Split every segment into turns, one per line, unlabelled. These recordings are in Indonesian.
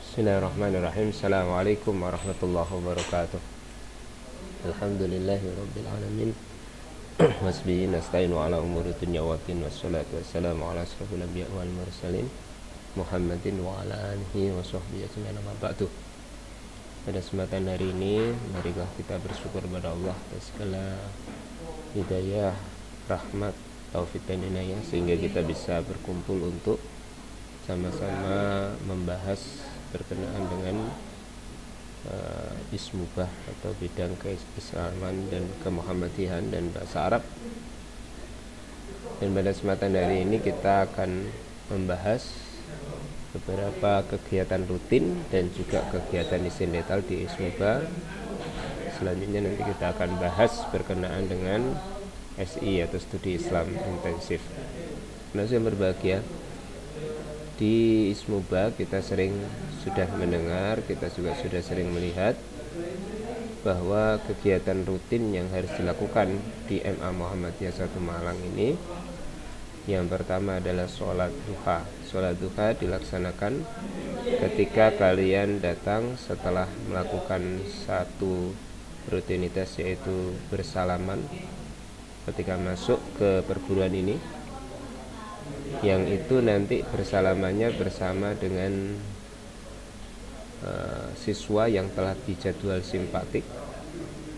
Bismillahirrahmanirrahim. Assalamualaikum warahmatullahi wabarakatuh. Alhamdulillahirabbil alamin. Wasbihi nasta'inu ala umuri dunya waddin, wassalatu wassalamu ala asyrofil anbiya wal mursalin Muhammadin wa ala alihi wa sahbihi ajma'in, amma ba'du. Pada kesempatan hari ini, marilah kita bersyukur kepada Allah atas segala hidayah, rahmat, taufik dan inayah, sehingga kita bisa berkumpul untuk sama-sama membahas berkenaan dengan ismubah atau bidang keislaman dan kemuhammadihan dan bahasa Arab. Dan pada kesempatan hari ini kita akan membahas beberapa kegiatan rutin dan juga kegiatan istiqlal di ismubah. Selanjutnya nanti kita akan bahas berkenaan dengan SI atau studi Islam intensif. Nah, yang berbahagia, di ismubah kita sudah mendengar, kita juga sudah sering melihat bahwa kegiatan rutin yang harus dilakukan di MA Muhammadiyah 1 Malang ini, yang pertama adalah sholat duha. Sholat duha dilaksanakan ketika kalian datang setelah melakukan satu rutinitas, yaitu bersalaman ketika masuk ke perguruan ini, yang itu nanti bersalamannya bersama dengan siswa yang telah dijadwal simpatik,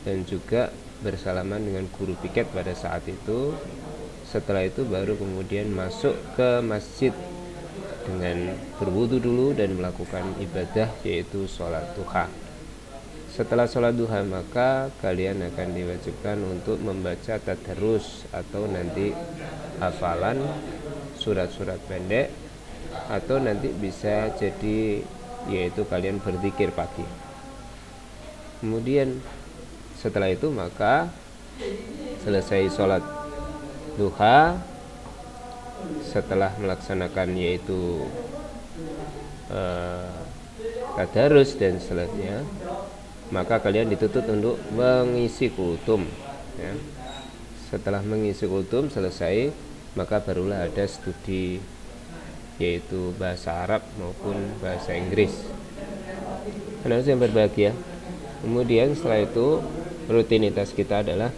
dan juga bersalaman dengan guru piket pada saat itu. Setelah itu baru kemudian masuk ke masjid dengan berwudu dulu dan melakukan ibadah, yaitu sholat duha. Setelah sholat duha, maka kalian akan diwajibkan untuk membaca tadarus atau nanti hafalan surat-surat pendek, atau nanti bisa jadi yaitu kalian berzikir pagi. Kemudian setelah itu maka selesai sholat duha, setelah melaksanakan yaitu tadarus dan selanjutnya, maka kalian dituntut untuk mengisi kultum ya. Setelah mengisi kultum selesai, maka barulah ada studi yaitu bahasa Arab maupun bahasa Inggris. Anak yang berbahagia, kemudian setelah itu rutinitas kita adalah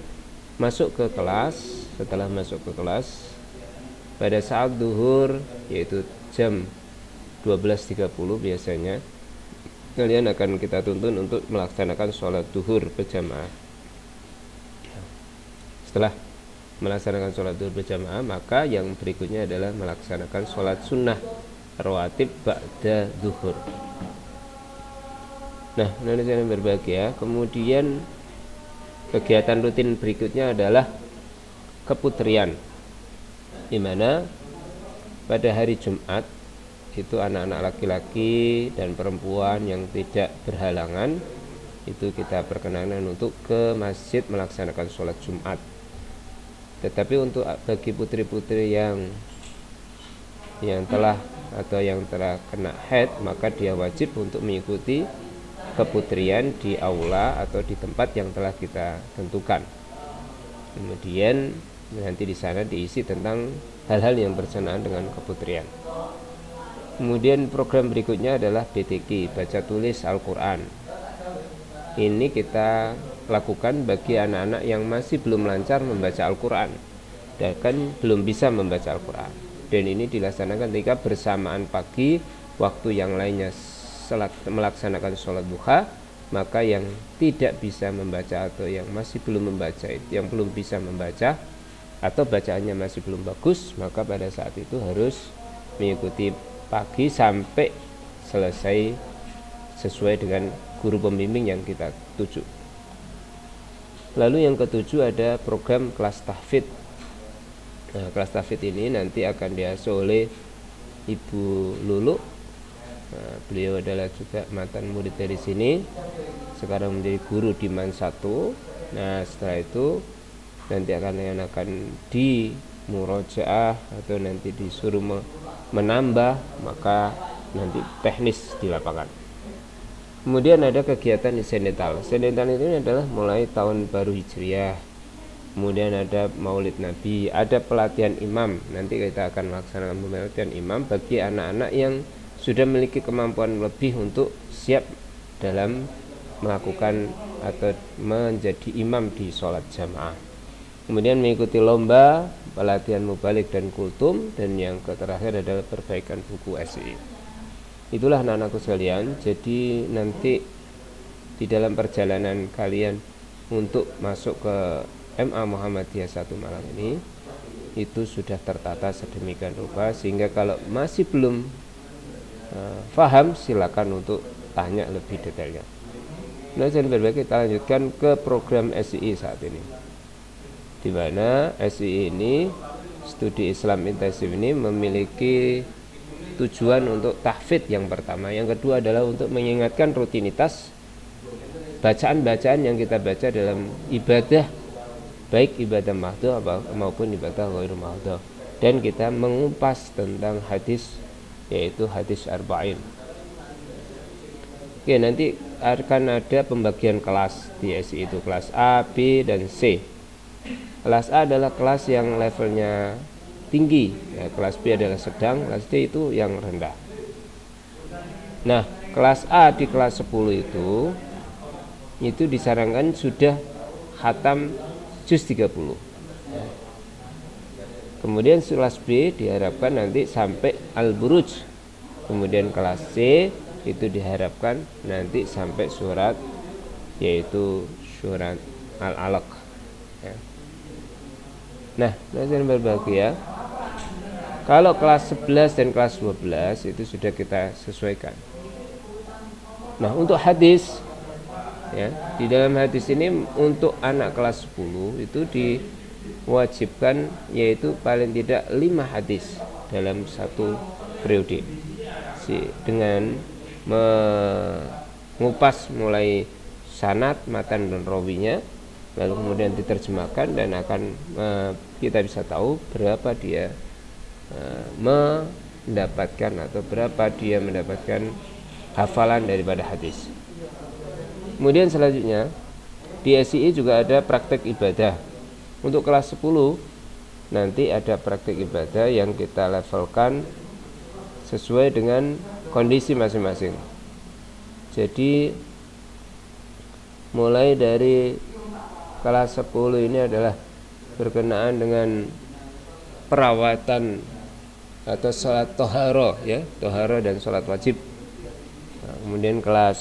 masuk ke kelas. Setelah masuk ke kelas, pada saat duhur, yaitu jam 12.30 biasanya, kalian akan kita tuntun untuk melaksanakan sholat duhur berjamaah. Setelah melaksanakan sholat duhur berjamaah, maka yang berikutnya adalah melaksanakan sholat sunnah rawatib ba'da duhur. Nah, Indonesia yang berbahagia, kemudian kegiatan rutin berikutnya adalah keputrian, di mana pada hari Jumat itu anak-anak laki-laki dan perempuan yang tidak berhalangan itu kita perkenankan untuk ke masjid melaksanakan sholat Jumat. Tetapi untuk bagi putri-putri yang telah atau yang telah kena haid, maka dia wajib untuk mengikuti keputrian di aula atau di tempat yang telah kita tentukan. Kemudian nanti di sana diisi tentang hal-hal yang berkenaan dengan keputrian. Kemudian program berikutnya adalah BTQ, baca tulis Al-Quran. Ini kita lakukan bagi anak-anak yang masih belum lancar membaca Al-Quran dan kan belum bisa membaca Al-Quran. Dan ini dilaksanakan ketika bersamaan pagi, waktu yang lainnya melaksanakan sholat duha. Maka yang tidak bisa membaca atau yang masih belum membaca, yang belum bisa membaca atau bacaannya masih belum bagus, maka pada saat itu harus mengikuti pagi sampai selesai sesuai dengan guru pembimbing yang kita tuju. Lalu yang ketujuh ada program kelas tahfidz. Nah, kelas tahfidz ini nanti akan diasuh oleh Ibu Lulu. Nah, beliau adalah juga mantan murid dari sini, sekarang menjadi guru di MAN 1. Nah, setelah itu nanti akan di murojaah atau nanti disuruh menambah, maka nanti teknis di lapangan. Kemudian ada kegiatan istiqlal. Istiqlal ini adalah mulai tahun baru Hijriah. Kemudian ada Maulid Nabi, ada pelatihan imam. Nanti kita akan melaksanakan pelatihan imam bagi anak-anak yang sudah memiliki kemampuan lebih untuk siap dalam melakukan atau menjadi imam di sholat jamaah. Kemudian mengikuti lomba, pelatihan mubalik dan kultum, dan yang terakhir adalah perbaikan buku SI. Itulah anak-anakku sekalian. Jadi nanti di dalam perjalanan kalian untuk masuk ke MA Muhammadiyah 1 Malang ini, itu sudah tertata sedemikian rupa sehingga kalau masih belum paham, silakan untuk tanya lebih detailnya. Nah, kita lanjutkan ke program SII saat ini, di mana SII ini, studi Islam intensif ini, memiliki tujuan untuk tahfidz yang pertama. Yang kedua adalah untuk mengingatkan rutinitas bacaan-bacaan yang kita baca dalam ibadah, baik ibadah mahdhah maupun ibadah ghairu mahdhah. Dan kita mengupas tentang hadis, yaitu hadis arba'in. Oke, nanti akan ada pembagian kelas di SI itu, kelas A, B, dan C. Kelas A adalah kelas yang levelnya tinggi, ya, kelas B adalah sedang, kelas D itu yang rendah. Nah, kelas A di kelas 10 itu disarankan sudah khatam juz 30. Kemudian kelas B diharapkan nanti sampai Al-Buruj. Kemudian kelas C itu diharapkan nanti sampai surat, yaitu surat Al-Alaq, ya. Nah, yang berbahagia, kalau kelas 11 dan kelas 12 itu sudah kita sesuaikan. Nah, untuk hadis, ya, di dalam hadis ini untuk anak kelas 10 itu diwajibkan yaitu paling tidak 5 hadis dalam satu periode, dengan mengupas mulai sanad, matan, dan rawinya, lalu kemudian diterjemahkan, dan akan kita bisa tahu berapa dia mendapatkan atau berapa dia mendapatkan hafalan daripada hadis. Kemudian selanjutnya di SII juga ada praktek ibadah. Untuk kelas 10 nanti ada praktek ibadah yang kita levelkan sesuai dengan kondisi masing-masing. Jadi mulai dari kelas 10 ini adalah berkenaan dengan perawatan atau sholat toharo, ya, toharo dan sholat wajib. Nah, kemudian kelas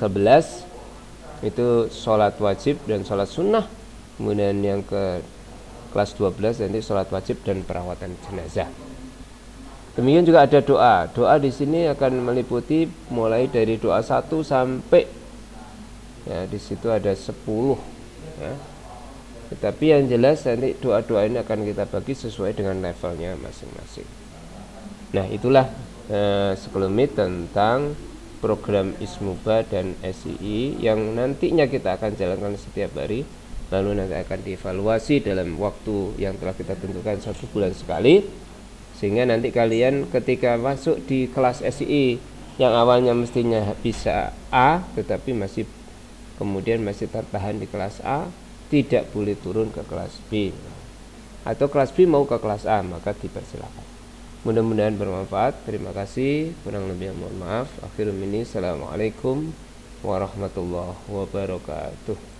11 itu sholat wajib dan sholat sunnah. Kemudian yang ke kelas 12 nanti sholat wajib dan perawatan jenazah. Demikian juga ada doa. Doa di sini akan meliputi mulai dari doa 1 sampai, ya, di situ ada 10, ya. Tetapi yang jelas nanti doa-doa ini akan kita bagi sesuai dengan levelnya masing-masing. Nah, itulah sekelumit tentang program Ismuba dan SII yang nantinya kita akan jalankan setiap hari. Lalu nanti akan dievaluasi dalam waktu yang telah kita tentukan 1 bulan sekali. Sehingga nanti kalian ketika masuk di kelas SII yang awalnya mestinya bisa A, tetapi kemudian masih tertahan di kelas A, tidak boleh turun ke kelas B, atau kelas B mau ke kelas A, maka dipersilakan. Mudah-mudahan bermanfaat. Terima kasih. Kurang lebih mohon maaf. Akhirul minni. Assalamualaikum warahmatullahi wabarakatuh.